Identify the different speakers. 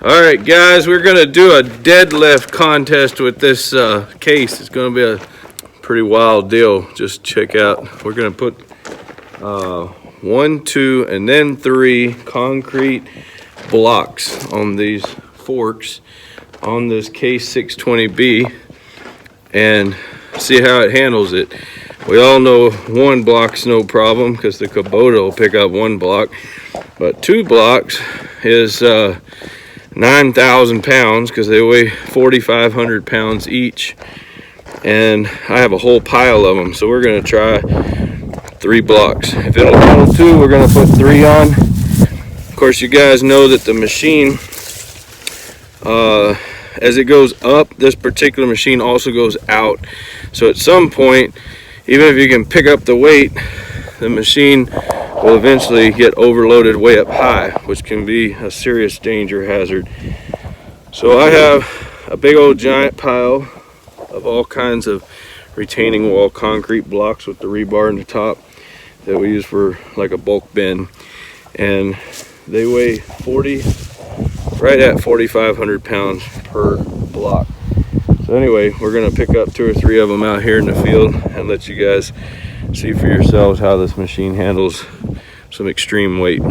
Speaker 1: All right, guys, we're gonna do a deadlift contest with this case. It's gonna be a pretty wild deal. Just check out. We're gonna put 1, 2, and then 3 concrete blocks on these forks on this case 620B and see how it handles it. We all know 1 block's no problem because the Kubota will pick up 1 block, but 2 blocks is 9,000 pounds because they weigh 4,500 pounds each, and I have a whole pile of them, so we're gonna try 3 blocks. If it'll handle 2, we're gonna put 3 on. Of course, you guys know that the machine, as it goes up, this particular machine also goes out. So at some point, even if you can pick up the weight, the machine will eventually get overloaded way up high, which can be a serious danger hazard. So I have a big old giant pile of all kinds of retaining wall concrete blocks with the rebar in the top that we use for like a bulk bin, and they weigh right at 4,500 pounds per block. So anyway, we're gonna pick up 2 or 3 of them out here in the field and let you guys see for yourselves how this machine handles some extreme weight.